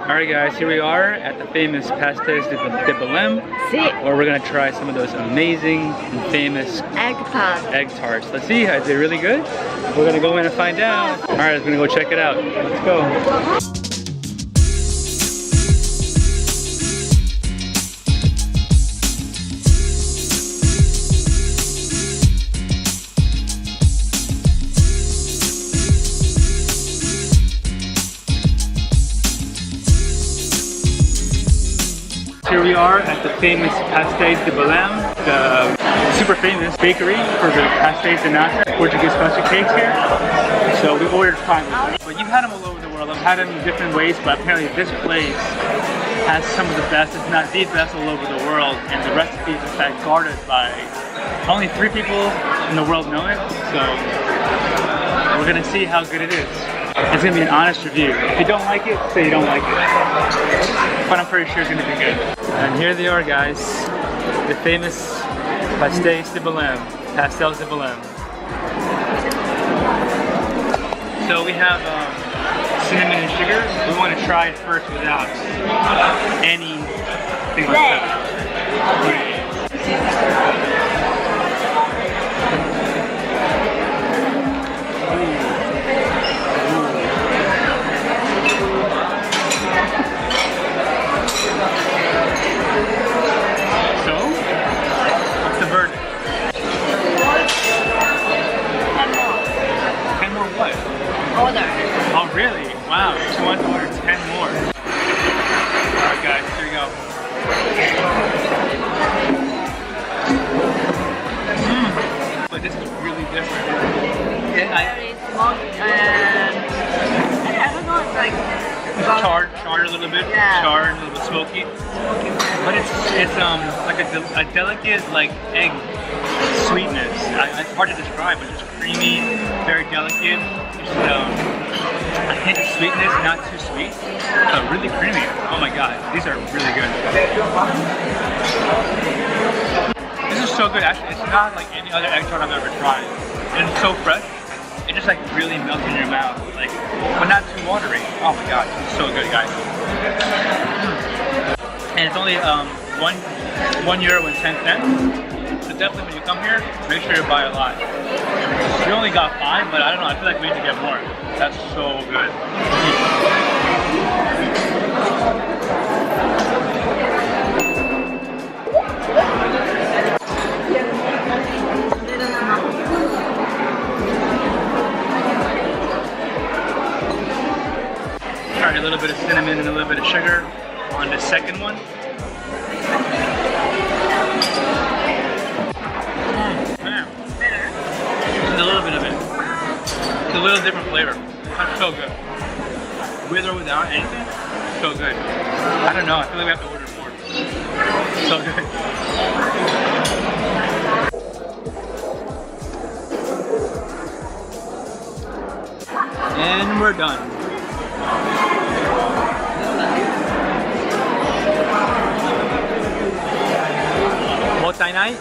Alright guys, here we are at the famous Pasteis de Belem, where we're gonna try some of those amazing and famous egg tarts. Let's see, is it really good? We're gonna go in and find out. Alright, we're gonna go check it out. Let's go. Here we are at the famous Pasteis de Belem, the super famous bakery for the Pasteis de Nata, Portuguese custard cakes here. So we ordered 5 of them. But you've had them all over the world. I've had them in different ways, but apparently this place has some of the best, if not the best, all over the world. And the recipe is in fact guarded by only 3 people in the world know it. So we're gonna see how good it is. It's gonna be an honest review. If you don't like it, say you don't like it. But I'm pretty sure it's gonna be good. And here they are, guys. The famous Pasteis de Belem. Pasteis de Belem. So we have cinnamon and sugar. We want to try it first without anything like that. Oh really? Wow, she wants to order 10 more. Alright guys, here we go. But this is really different. Very smoky and I don't know, it's like charred a little bit. Yeah. Charred, a little bit smoky. But it's like a delicate like egg sweetness. It's hard to describe, but it's creamy, very delicate. Just, a hint of sweetness, not too sweet, but really creamy. Oh my god, these are really good. This is so good. Actually, it's not like any other egg tart I've ever tried. And it's so fresh. It just like really melts in your mouth, like, but not too watery. Oh my god, it's so good, guys. And it's only €1.10. So definitely when you come here, make sure you buy a lot. We only got 5, but I don't know, I feel like we need to get more. That's so good. Try a little bit of cinnamon and a little bit of sugar on the second one. A little bit of it. It's a little different flavor. That's so good. With or without anything, so good. I don't know, I feel like we have to order more. So good. And we're done. What night?